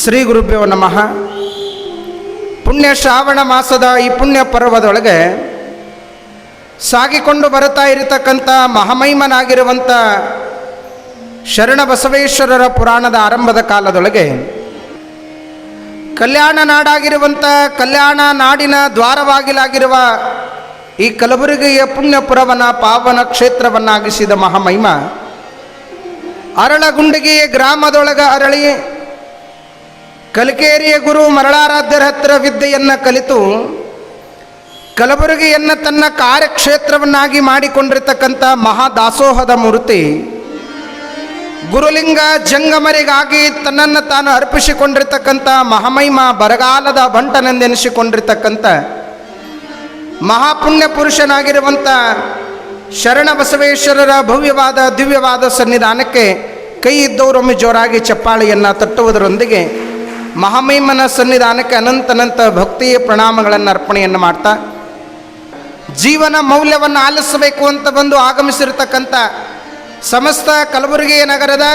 ಶ್ರೀ ಗುರುಭ್ಯೋ ನಮಃ. ಪುಣ್ಯ ಶ್ರಾವಣ ಮಾಸದ ಈ ಪುಣ್ಯ ಪರ್ವದೊಳಗೆ ಸಾಗಿಕೊಂಡು ಬರುತ್ತಾ ಇರತಕ್ಕಂಥ ಮಹಾಮಹಿಮನಾಗಿರುವಂಥ ಶರಣಬಸವೇಶ್ವರರ ಪುರಾಣದ ಆರಂಭದ ಕಾಲದೊಳಗೆ ಕಲ್ಯಾಣ ನಾಡಾಗಿರುವಂಥ ಕಲ್ಯಾಣ ನಾಡಿನ ದ್ವಾರವಾಗಿಲಾಗಿರುವ ಈ ಕಲಬುರಗಿಯ ಪುಣ್ಯಪುರವನ ಪಾವನ ಕ್ಷೇತ್ರವನ್ನಾಗಿಸಿದ ಮಹಾಮಹಿಮ ಅರಳಗುಂಡಿಗೆ ಗ್ರಾಮದೊಳಗೆ ಅರಳಿ ಕಲಿಕೇರಿಯ ಗುರು ಮರಳಾರಾಧ್ಯರ ಹತ್ತಿರ ವಿದ್ಯೆಯನ್ನು ಕಲಿತು ಕಲಬುರಗಿಯನ್ನು ತನ್ನ ಕಾರ್ಯಕ್ಷೇತ್ರವನ್ನಾಗಿ ಮಾಡಿಕೊಂಡಿರ್ತಕ್ಕಂಥ ಮಹಾದಾಸೋಹದ ಮೂರ್ತಿ ಗುರುಲಿಂಗ ಜಂಗಮರಿಗಾಗಿ ತನ್ನನ್ನು ತಾನು ಅರ್ಪಿಸಿಕೊಂಡಿರ್ತಕ್ಕಂಥ ಮಹಾಮಹಿಮ ಬರಗಾಲದ ಬಂಟನೆಂದೆನಿಸಿಕೊಂಡಿರ್ತಕ್ಕಂಥ ಮಹಾಪುಣ್ಯ ಪುರುಷನಾಗಿರುವಂಥ ಶರಣಬಸವೇಶ್ವರರ ಭವ್ಯವಾದ ದಿವ್ಯವಾದ ಸನ್ನಿಧಾನಕ್ಕೆ ಕೈ ಇದ್ದವರೊಮ್ಮೆ ಜೋರಾಗಿ ಚಪ್ಪಾಳೆಯನ್ನು ತಟ್ಟುವುದರೊಂದಿಗೆ ಮಹಾಮಹಿಮನ ಸನ್ನಿಧಾನಕ್ಕೆ ಅನಂತ ಭಕ್ತಿಯ ಪ್ರಣಾಮಗಳನ್ನು ಅರ್ಪಣೆಯನ್ನು ಮಾಡ್ತಾ ಜೀವನ ಮೌಲ್ಯವನ್ನು ಆಲಿಸಬೇಕು ಅಂತ ಬಂದು ಆಗಮಿಸಿರ್ತಕ್ಕಂಥ ಸಮಸ್ತ ಕಲಬುರಗಿ ನಗರದ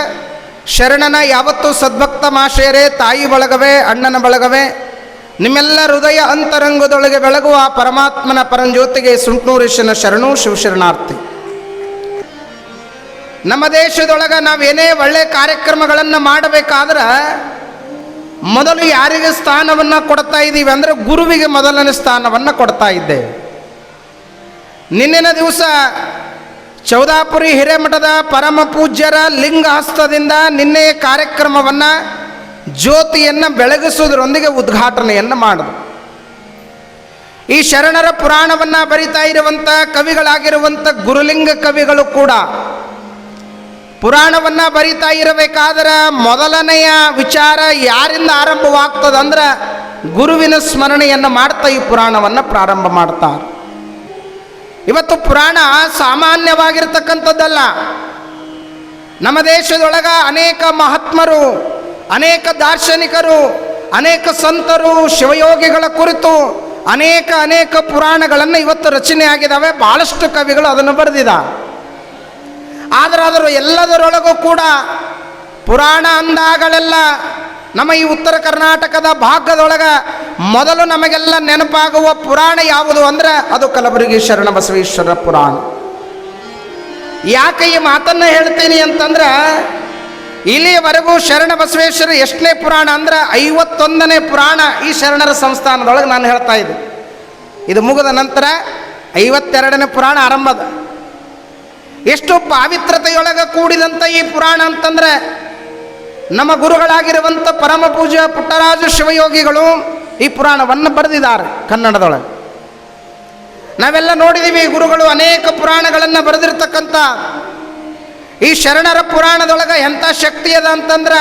ಶರಣನ ಯಾವತ್ತೂ ಸದ್ಭಕ್ತ ಮಾಶಯರೇ, ತಾಯಿ ಬಳಗವೇ, ಅಣ್ಣನ ಬಳಗವೇ, ನಿಮ್ಮೆಲ್ಲ ಹೃದಯ ಅಂತರಂಗದೊಳಗೆ ಬೆಳಗುವ ಪರಮಾತ್ಮನ ಪರಂಜ್ಯೋತಿಗೆ ಸುಂಟ್ನೂರೇಶನ ಶರಣು ಶಿವಶರಣಾರ್ಥಿ. ನಮ್ಮ ದೇಶದೊಳಗೆ ನಾವೇನೇ ಒಳ್ಳೆ ಕಾರ್ಯಕ್ರಮಗಳನ್ನು ಮಾಡಬೇಕಾದ್ರೆ ಮೊದಲು ಯಾರಿಗೆ ಸ್ಥಾನವನ್ನು ಕೊಡ್ತಾ ಇದ್ದೀವಿ ಅಂದರೆ ಗುರುವಿಗೆ ಮೊದಲನೇ ಸ್ಥಾನವನ್ನು ಕೊಡ್ತಾ ಇದ್ದೇವೆ. ನಿನ್ನಿನ ದಿವಸ ಚೌದಾಪುರಿ ಹಿರೇಮಠದ ಪರಮ ಪೂಜ್ಯರ ಲಿಂಗ ಹಸ್ತದಿಂದ ನಿನ್ನೆ ಕಾರ್ಯಕ್ರಮವನ್ನು ಜ್ಯೋತಿಯನ್ನು ಬೆಳಗಿಸುವುದರೊಂದಿಗೆ ಉದ್ಘಾಟನೆಯನ್ನು ಮಾಡಿದ್ರು. ಈ ಶರಣರ ಪುರಾಣವನ್ನು ಬರಿತಾ ಇರುವಂಥ ಕವಿಗಳಾಗಿರುವಂಥ ಗುರುಲಿಂಗ ಕವಿಗಳು ಕೂಡ ಪುರಾಣವನ್ನು ಬರಿತಾ ಇರಬೇಕಾದ್ರೆ ಮೊದಲನೆಯ ವಿಚಾರ ಯಾರಿಂದ ಆರಂಭವಾಗ್ತದಂದ್ರೆ ಗುರುವಿನ ಸ್ಮರಣೆಯನ್ನು ಮಾಡ್ತಾ ಈ ಪುರಾಣವನ್ನು ಪ್ರಾರಂಭ ಮಾಡ್ತಾರೆ. ಇವತ್ತು ಪುರಾಣ ಸಾಮಾನ್ಯವಾಗಿರ್ತಕ್ಕಂಥದ್ದಲ್ಲ. ನಮ್ಮ ದೇಶದೊಳಗ ಅನೇಕ ಮಹಾತ್ಮರು, ಅನೇಕ ದಾರ್ಶನಿಕರು, ಅನೇಕ ಸಂತರು, ಶಿವಯೋಗಿಗಳ ಕುರಿತು ಅನೇಕ ಪುರಾಣಗಳನ್ನು ಇವತ್ತು ರಚನೆ ಆಗಿದ್ದಾವೆ. ಭಾಳಷ್ಟು ಕವಿಗಳು ಅದನ್ನು ಬರೆದಿದ್ದಾರೆ. ಆದರೆ ಅದರ ಎಲ್ಲದರೊಳಗೂ ಕೂಡ ಪುರಾಣ ಅಂದಾಗಲೆಲ್ಲ ನಮ್ಮ ಈ ಉತ್ತರ ಕರ್ನಾಟಕದ ಭಾಗದೊಳಗೆ ಮೊದಲು ನಮಗೆಲ್ಲ ನೆನಪಾಗುವ ಪುರಾಣ ಯಾವುದು ಅಂದರೆ ಅದು ಕಲಬುರಗಿ ಶರಣಬಸವೇಶ್ವರ ಪುರಾಣ. ಯಾಕೆ ಈ ಮಾತನ್ನು ಹೇಳ್ತೀನಿ ಅಂತಂದ್ರೆ ಇಲ್ಲಿಯವರೆಗೂ ಶರಣಬಸವೇಶ್ವರ ಎಷ್ಟನೇ ಪುರಾಣ ಅಂದ್ರೆ 51ನೇ ಪುರಾಣ ಈ ಶರಣರ ಸಂಸ್ಥಾನದೊಳಗೆ ನಾನು ಹೇಳ್ತಾ ಇದ್ದೆ. ಇದು ಮುಗಿದ ನಂತರ 52ನೇ ಪುರಾಣ ಆರಂಭದ. ಎಷ್ಟು ಪಾವಿತ್ರತೆಯೊಳಗೆ ಕೂಡಿದಂಥ ಈ ಪುರಾಣ ಅಂತಂದರೆ ನಮ್ಮ ಗುರುಗಳಾಗಿರುವಂಥ ಪರಮ ಪೂಜ್ಯ ಪುಟ್ಟರಾಜ ಶಿವಯೋಗಿಗಳು ಈ ಪುರಾಣವನ್ನು ಬರೆದಿದ್ದಾರೆ ಕನ್ನಡದೊಳಗೆ. ನಾವೆಲ್ಲ ನೋಡಿದ್ದೀವಿ, ಗುರುಗಳು ಅನೇಕ ಪುರಾಣಗಳನ್ನು ಬರೆದಿರ್ತಕ್ಕಂಥ ಈ ಶರಣರ ಪುರಾಣದೊಳಗೆ ಎಂಥ ಶಕ್ತಿ ಅದ ಅಂತಂದ್ರೆ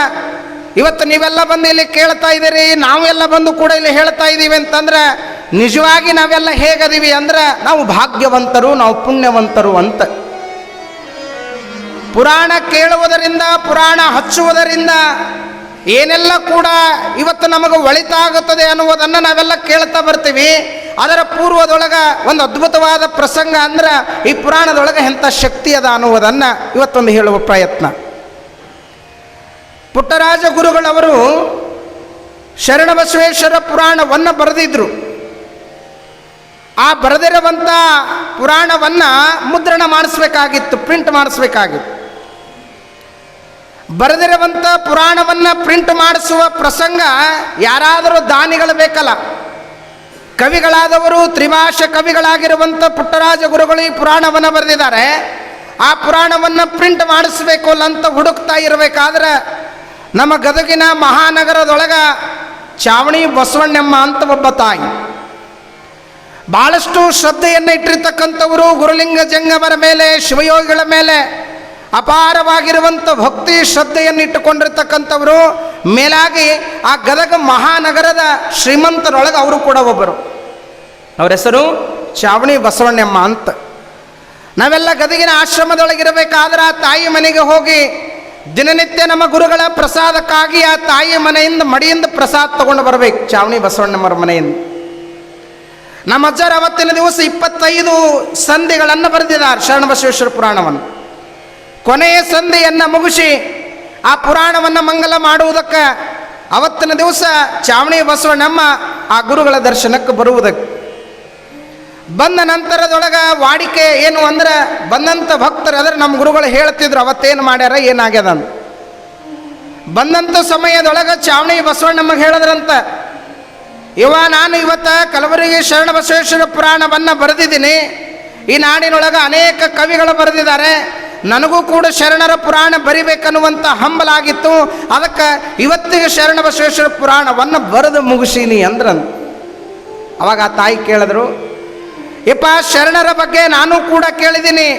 ಇವತ್ತು ನೀವೆಲ್ಲ ಬಂದು ಇಲ್ಲಿ ಕೇಳ್ತಾ ಇದ್ದೀರಿ, ನಾವೆಲ್ಲ ಬಂದು ಕೂಡ ಇಲ್ಲಿ ಹೇಳ್ತಾ ಇದ್ದೀವಿ ಅಂತಂದ್ರೆ ನಿಜವಾಗಿ ನಾವೆಲ್ಲ ಹೇಗದೀವಿ ಅಂದ್ರೆ ನಾವು ಭಾಗ್ಯವಂತರು, ನಾವು ಪುಣ್ಯವಂತರು ಅಂತ. ಪುರಾಣ ಕೇಳುವುದರಿಂದ, ಪುರಾಣ ಹಚ್ಚುವುದರಿಂದ ಏನೆಲ್ಲ ಕೂಡ ಇವತ್ತು ನಮಗೆ ಒಳಿತಾಗುತ್ತದೆ ಅನ್ನುವುದನ್ನು ನಾವೆಲ್ಲ ಕೇಳ್ತಾ ಬರ್ತೀವಿ. ಅದರ ಪೂರ್ವದೊಳಗೆ ಒಂದು ಅದ್ಭುತವಾದ ಪ್ರಸಂಗ ಅಂದ್ರೆ ಈ ಪುರಾಣದೊಳಗೆ ಎಂಥ ಶಕ್ತಿ ಅದ ಅನ್ನುವುದನ್ನು ಇವತ್ತೊಂದು ಹೇಳುವ ಪ್ರಯತ್ನ. ಪುಟ್ಟರಾಜ ಗುರುಗಳವರು ಶರಣಬಸವೇಶ್ವರ ಪುರಾಣವನ್ನು ಬರೆದಿದ್ರು. ಆ ಬರೆದಿರುವಂಥ ಪುರಾಣವನ್ನು ಮುದ್ರಣ ಮಾಡಿಸ್ಬೇಕಾಗಿತ್ತು, ಪ್ರಿಂಟ್ ಮಾಡಿಸ್ಬೇಕಾಗಿತ್ತು. ಬರೆದಿರುವಂಥ ಪುರಾಣವನ್ನು ಪ್ರಿಂಟ್ ಮಾಡಿಸುವ ಪ್ರಸಂಗ ಯಾರಾದರೂ ದಾನಿಗಳು ಬೇಕಲ್ಲ. ಕವಿಗಳಾದವರು ತ್ರಿಭಾಷಾ ಕವಿಗಳಾಗಿರುವಂಥ ಪುಟ್ಟರಾಜ ಗುರುಗಳು ಈ ಪುರಾಣವನ್ನು ಬರೆದಿದ್ದಾರೆ. ಆ ಪುರಾಣವನ್ನು ಪ್ರಿಂಟ್ ಮಾಡಿಸ್ಬೇಕು ಅಂತ ಹುಡುಕ್ತಾ ಇರಬೇಕಾದ್ರೆ ನಮ್ಮ ಗದಗಿನ ಮಹಾನಗರದೊಳಗೆ ಚಾವಣಿ ಬಸವಣ್ಣಮ್ಮ ಅಂತ ಒಬ್ಬ ತಾಯಿ, ಭಾಳಷ್ಟು ಶ್ರದ್ಧೆಯನ್ನು ಇಟ್ಟಿರ್ತಕ್ಕಂಥವರು, ಗುರುಲಿಂಗ ಜಂಗಮರ ಮೇಲೆ, ಶಿವಯೋಗಿಗಳ ಮೇಲೆ ಅಪಾರವಾಗಿರುವಂಥ ಭಕ್ತಿ ಶ್ರದ್ಧೆಯನ್ನು ಇಟ್ಟುಕೊಂಡಿರ್ತಕ್ಕಂಥವರು. ಮೇಲಾಗಿ ಆ ಗದಗ ಮಹಾನಗರದ ಶ್ರೀಮಂತರೊಳಗೆ ಅವರು ಕೂಡ ಒಬ್ಬರು. ಅವರ ಹೆಸರು ಚಾವಣಿ ಬಸವಣ್ಣಮ್ಮ ಅಂತ. ನಾವೆಲ್ಲ ಗದಗಿನ ಆಶ್ರಮದೊಳಗಿರಬೇಕಾದ್ರೆ ಆ ತಾಯಿ ಮನೆಗೆ ಹೋಗಿ ದಿನನಿತ್ಯ ನಮ್ಮ ಗುರುಗಳ ಪ್ರಸಾದಕ್ಕಾಗಿ ಆ ತಾಯಿ ಮನೆಯಿಂದ ಮಡಿಯಿಂದ ಪ್ರಸಾದ ತಗೊಂಡು ಬರಬೇಕು. ಚಾವಣಿ ಬಸವಣ್ಣಮ್ಮರ ಮನೆಯಿಂದ ನಮ್ಮ ಅಜ್ಜರ ಅವತ್ತಿನ ದಿವಸ 25 ಸಂಧಿಗಳನ್ನು ಬರೆದಿದ್ದಾರೆ ಶರಣಬಸವೇಶ್ವರ ಪುರಾಣವನ್ನು. ಕೊನೆಯ ಸಂಧಿಯನ್ನು ಮುಗಿಸಿ ಆ ಪುರಾಣವನ್ನು ಮಂಗಲ ಮಾಡುವುದಕ್ಕೆ ಅವತ್ತಿನ ದಿವಸ ಚಾವಣಿ ಬಸವಣ್ಣಮ್ಮ ಆ ಗುರುಗಳ ದರ್ಶನಕ್ಕೆ ಬರುವುದಕ್ಕೆ ಬಂದ ನಂತರದೊಳಗೆ ವಾಡಿಕೆ ಏನು ಅಂದ್ರೆ ಬಂದಂಥ ಭಕ್ತರು ಅದರ ನಮ್ಮ ಗುರುಗಳು ಹೇಳ್ತಿದ್ರು ಅವತ್ತೇನು ಮಾಡ್ಯಾರ ಏನಾಗ್ಯದ ಅಂತ. ಬಂದಂಥ ಸಮಯದೊಳಗೆ ಚಾವಣಿ ಬಸವಣ್ಣಮ್ಮಗೆ ಹೇಳಿದ್ರಂತ, ನಾನು ಇವತ್ತು ಕಲಬುರಗಿ ಶರಣ ಬಸವೇಶ್ವರ ಪುರಾಣವನ್ನು ಬರೆದಿದ್ದೀನಿ. ಈ ನಾಡಿನೊಳಗೆ ಅನೇಕ ಕವಿಗಳು ಬರೆದಿದ್ದಾರೆ. ನನಗೂ ಕೂಡ ಶರಣರ ಪುರಾಣ ಬರಿಬೇಕನ್ನುವಂಥ ಹಂಬಲಾಗಿತ್ತು. ಅದಕ್ಕೆ ಇವತ್ತಿಗೆ ಶರಣ ಬಸವೇಶ್ವರ ಪುರಾಣವನ್ನು ಬರೆದು ಮುಗಿಸೀನಿ ಅಂದ್ರಂತ. ಅವಾಗ ಆ ತಾಯಿ ಕೇಳಿದ್ರು, ಯಪ್ಪ ಶರಣರ ಬಗ್ಗೆ ನಾನು ಕೂಡ ಕೇಳಿದ್ದೀನಿ.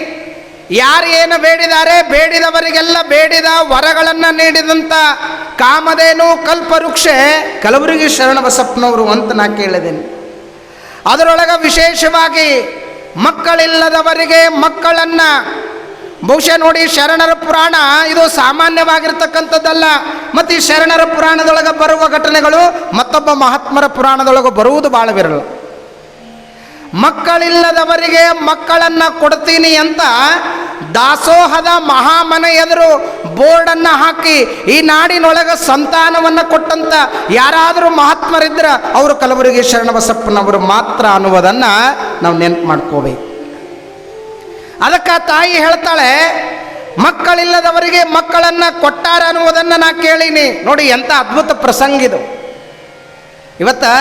ಯಾರು ಏನು ಬೇಡಿದ್ದಾರೆ ಬೇಡಿದವರಿಗೆಲ್ಲ ಬೇಡಿದ ವರಗಳನ್ನು ನೀಡಿದಂಥ ಕಾಮಧೇನು ಕಲ್ಪವೃಕ್ಷ ಕಲಬುರಗಿ ಶರಣ ಬಸಪ್ಪನವರು ಅಂತ ನಾ ಕೇಳಿದ್ದೀನಿ. ಅದರೊಳಗೆ ವಿಶೇಷವಾಗಿ ಮಕ್ಕಳಿಲ್ಲದವರಿಗೆ ಮಕ್ಕಳನ್ನು ಬಹುಶಃ ನೋಡಿ, ಶರಣರ ಪುರಾಣ ಇದು ಸಾಮಾನ್ಯವಾಗಿರ್ತಕ್ಕಂಥದ್ದಲ್ಲ. ಮತ್ತು ಈ ಶರಣರ ಪುರಾಣದೊಳಗೆ ಬರುವ ಘಟನೆಗಳು ಮತ್ತೊಬ್ಬ ಮಹಾತ್ಮರ ಪುರಾಣದೊಳಗೆ ಬರುವುದು ಭಾಳ ವಿರಳ. ಮಕ್ಕಳಿಲ್ಲದವರಿಗೆ ಮಕ್ಕಳನ್ನು ಕೊಡ್ತೀನಿ ಅಂತ ದಾಸೋಹದ ಮಹಾಮನೆ ಎದುರು ಬೋರ್ಡನ್ನು ಹಾಕಿ ಈ ನಾಡಿನೊಳಗೆ ಸಂತಾನವನ್ನು ಕೊಟ್ಟಂತ ಯಾರಾದರೂ ಮಹಾತ್ಮರಿದ್ರೆ ಅವರು ಕಲಬುರಗಿ ಶರಣ ಬಸಪ್ಪನವರು ಮಾತ್ರ ಅನ್ನುವುದನ್ನು ನಾವು ನೆನಪು ಮಾಡ್ಕೋಬೇಕು. ಅದಕ್ಕೆ ತಾಯಿ ಹೇಳ್ತಾಳೆ, ಮಕ್ಕಳಿಲ್ಲದವರಿಗೆ ಮಕ್ಕಳನ್ನು ಕೊಟ್ಟಾರ ಅನ್ನುವುದನ್ನು ನಾ ಕೇಳೀನಿ. ನೋಡಿ ಎಂಥ ಅದ್ಭುತ ಪ್ರಸಂಗ ಇದು. ಇವತ್ತು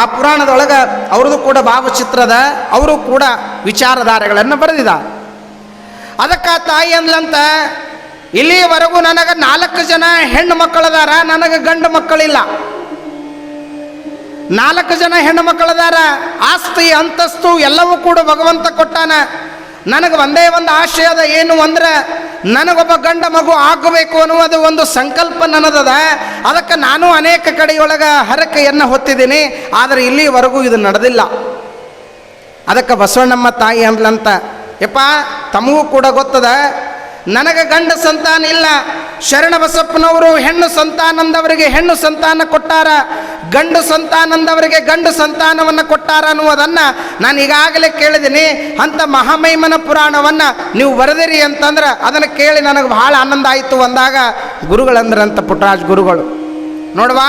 ಆ ಪುರಾಣದೊಳಗೆ ಅವ್ರದ್ದು ಕೂಡ ಭಾವಚಿತ್ರದ, ಅವರು ಕೂಡ ವಿಚಾರಧಾರೆಗಳನ್ನು ಬರೆದಿದ್ದಾರೆ. ಅದಕ್ಕೆ ತಾಯಿ ಅಂದ್ಲಂತ, ಇಲ್ಲಿಯವರೆಗೂ ನನಗೆ 4 ಜನ ಹೆಣ್ಣು ಮಕ್ಕಳದಾರ, ನನಗೆ ಗಂಡು ಮಕ್ಕಳಿಲ್ಲ. 4 ಜನ ಹೆಣ್ಣು ಮಕ್ಕಳದಾರ. ಆಸ್ತಿ ಅಂತಸ್ತು ಎಲ್ಲವೂ ಕೂಡ ಭಗವಂತ ಕೊಟ್ಟಾನ. ನನಗೆ ಒಂದೇ ಒಂದು ಆಶಯ ಅದ, ಏನು ಅಂದ್ರೆ ನನಗೊಬ್ಬ ಗಂಡ ಮಗು ಆಗಬೇಕು ಅನ್ನುವುದು ಒಂದು ಸಂಕಲ್ಪ ನನ್ನದದ. ಅದಕ್ಕೆ ನಾನು ಅನೇಕ ಕಡೆಯೊಳಗೆ ಹರಕೆಯನ್ನು ಹೊತ್ತಿದ್ದೀನಿ, ಆದರೆ ಇಲ್ಲಿವರೆಗೂ ಇದು ನಡೆದಿಲ್ಲ. ಅದಕ್ಕೆ ಬಸವಣ್ಣಮ್ಮ ತಾಯಿ ಅಂದ್ಲಂತ, ಯಪ್ಪ ತಮಗೂ ಕೂಡ ಗೊತ್ತದ, ನನಗೆ ಗಂಡ ಸಂತಾನ ಇಲ್ಲ. ಶರಣ ಬಸಪ್ಪನವರು ಹೆಣ್ಣು ಸಂತಾನಂದವರಿಗೆ ಹೆಣ್ಣು ಸಂತಾನ ಕೊಟ್ಟಾರ, ಗಂಡು ಸಂತಾನಂದವರಿಗೆ ಗಂಡು ಸಂತಾನವನ್ನು ಕೊಟ್ಟಾರ ಅನ್ನುವುದನ್ನು ನಾನು ಈಗಾಗಲೇ ಕೇಳಿದ್ದೀನಿ. ಅಂಥ ಮಹಾಮಹಿಮನ ಪುರಾಣವನ್ನು ನೀವು ಬರೆದಿರಿ ಅಂತಂದ್ರೆ ಅದನ್ನು ಕೇಳಿ ನನಗೆ ಭಾಳ ಆನಂದ ಆಯಿತು ಅಂದಾಗ ಗುರುಗಳಂದ್ರಂತ ಪುಟ್ಟರಾಜ್ ಗುರುಗಳು, ನೋಡುವ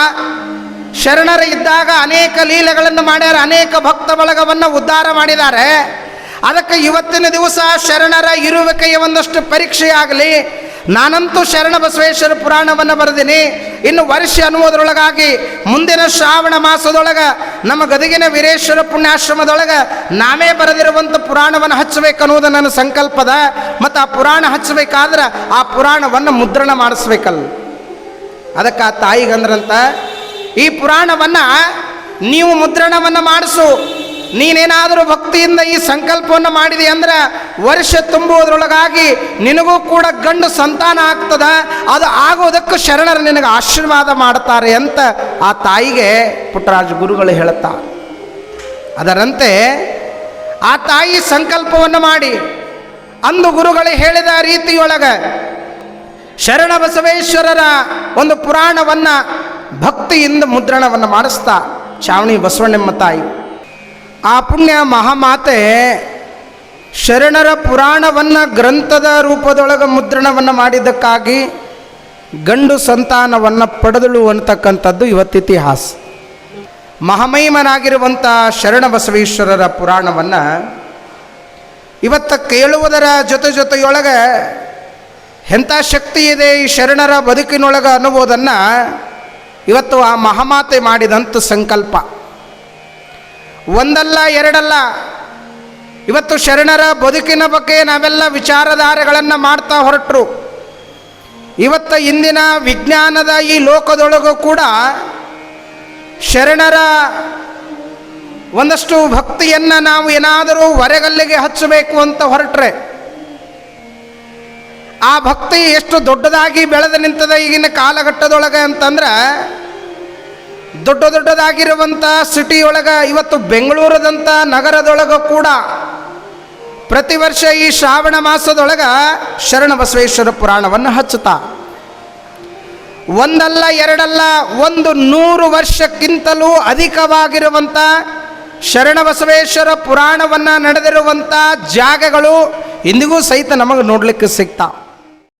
ಶರಣರ ಇದ್ದಾಗ ಅನೇಕ ಲೀಲೆಗಳನ್ನು ಮಾಡ್ಯಾರ, ಅನೇಕ ಭಕ್ತ ಬಳಗವನ್ನು ಉದ್ಧಾರ ಮಾಡಿದ್ದಾರೆ. ಅದಕ್ಕೆ ಇವತ್ತಿನ ದಿವಸ ಶರಣರ ಇರುವಿಕೆಯ ಒಂದಷ್ಟು ಪರೀಕ್ಷೆಯಾಗಲಿ. ನಾನಂತೂ ಶರಣ ಬಸವೇಶ್ವರ ಪುರಾಣವನ್ನು ಬರೆದಿನಿ. ಇನ್ನು ವರ್ಷ ಅನ್ನುವುದರೊಳಗಾಗಿ ಮುಂದಿನ ಶ್ರಾವಣ ಮಾಸದೊಳಗೆ ನಮ್ಮ ಗದಗಿನ ವೀರೇಶ್ವರ ಪುಣ್ಯಾಶ್ರಮದೊಳಗೆ ನಾವೇ ಬರೆದಿರುವಂಥ ಪುರಾಣವನ್ನು ಹಚ್ಚಬೇಕನ್ನುವುದು ನನ್ನ ಸಂಕಲ್ಪದ. ಮತ್ತು ಆ ಪುರಾಣ ಹಚ್ಚಬೇಕಾದ್ರೆ ಆ ಪುರಾಣವನ್ನು ಮುದ್ರಣ ಮಾಡಿಸ್ಬೇಕಲ್ಲ. ಅದಕ್ಕೆ ಆ ತಾಯಿಗಂದ್ರಂತ, ಈ ಪುರಾಣವನ್ನು ನೀವು ಮುದ್ರಣವನ್ನು ಮಾಡಿಸು. ನೀನೇನಾದರೂ ಭಕ್ತಿಯಿಂದ ಈ ಸಂಕಲ್ಪವನ್ನು ಮಾಡಿದೆ ಅಂದ್ರೆ ವರ್ಷ ತುಂಬುವುದರೊಳಗಾಗಿ ನಿನಗೂ ಕೂಡ ಗಂಡು ಸಂತಾನ ಆಗ್ತದ. ಅದು ಆಗೋದಕ್ಕೂ ಶರಣರು ನಿನಗೆ ಆಶೀರ್ವಾದ ಮಾಡ್ತಾರೆ ಅಂತ ಆ ತಾಯಿಗೆ ಪುಟ್ಟರಾಜ ಗುರುಗಳು ಹೇಳುತ್ತಾರೆ. ಅದರಂತೆ ಆ ತಾಯಿ ಸಂಕಲ್ಪವನ್ನು ಮಾಡಿ ಅಂದು ಗುರುಗಳು ಹೇಳಿದ ರೀತಿಯೊಳಗೆ ಶರಣ ಬಸವೇಶ್ವರರ ಒಂದು ಪುರಾಣವನ್ನು ಭಕ್ತಿಯಿಂದ ಮುದ್ರಣವನ್ನು ಮಾಡಿಸ್ತಾ ಚಾವಣಿ ಬಸವಣ್ಣಮ್ಮ ತಾಯಿ ಆ ಪುಣ್ಯ ಮಹಾಮಾತೆ ಶರಣರ ಪುರಾಣವನ್ನು ಗ್ರಂಥದ ರೂಪದೊಳಗೆ ಮುದ್ರಣವನ್ನು ಮಾಡಿದ್ದಕ್ಕಾಗಿ ಗಂಡು ಸಂತಾನವನ್ನು ಪಡೆದಳು ಅಂತಕ್ಕಂಥದ್ದು ಇವತ್ತಿತಿಹಾಸ. ಮಹಾಮಹಿಮನಾಗಿರುವಂಥ ಶರಣ ಬಸವೇಶ್ವರರ ಪುರಾಣವನ್ನು ಇವತ್ತು ಕೇಳುವುದರ ಜೊತೆಯೊಳಗೆ ಎಂಥ ಶಕ್ತಿ ಇದೆ ಈ ಶರಣರ ಬದುಕಿನೊಳಗೆ ಅನ್ನುವುದನ್ನು ಇವತ್ತು ಆ ಮಹಾಮಾತೆ ಮಾಡಿದಂಥ ಸಂಕಲ್ಪ. ಒಂದಲ್ಲ ಎರಡಲ್ಲ, ಇವತ್ತು ಶರಣರ ಬದುಕಿನ ಬಗ್ಗೆ ನಾವೆಲ್ಲ ವಿಚಾರಧಾರೆಗಳನ್ನು ಮಾಡ್ತಾ ಹೊರಟರು. ಇವತ್ತು ಇಂದಿನ ವಿಜ್ಞಾನದ ಈ ಲೋಕದೊಳಗೂ ಕೂಡ ಶರಣರ ಒಂದಷ್ಟು ಭಕ್ತಿಯನ್ನು ನಾವು ಏನಾದರೂ ಹೊರಗಲ್ಲಿಗೆ ಹಚ್ಚಬೇಕು ಅಂತ ಹೊರಟ್ರೆ ಆ ಭಕ್ತಿ ಎಷ್ಟು ದೊಡ್ಡದಾಗಿ ಬೆಳೆದು ನಿಂತದ ಈಗಿನ ಕಾಲಘಟ್ಟದೊಳಗೆ ಅಂತಂದ್ರೆ, ದೊಡ್ಡದಾಗಿರುವಂಥ ಸಿಟಿಯೊಳಗೆ ಇವತ್ತು ಬೆಂಗಳೂರದಂಥ ನಗರದೊಳಗೆ ಕೂಡ ಪ್ರತಿ ವರ್ಷ ಈ ಶ್ರಾವಣ ಮಾಸದೊಳಗೆ ಶರಣ ಬಸವೇಶ್ವರ ಪುರಾಣವನ್ನು ಹಚ್ಚುತ್ತಾ ಒಂದಲ್ಲ ಎರಡಲ್ಲ 100 ವರ್ಷಕ್ಕಿಂತಲೂ ಅಧಿಕವಾಗಿರುವಂಥ ಶರಣ ಬಸವೇಶ್ವರ ಪುರಾಣವನ್ನು ನಡೆದಿರುವಂಥ ಜಾಗಗಳು ಇಂದಿಗೂ ಸಹಿತ ನಮಗೆ ನೋಡಲಿಕ್ಕೆ ಸಿಗ್ತಾವೆ.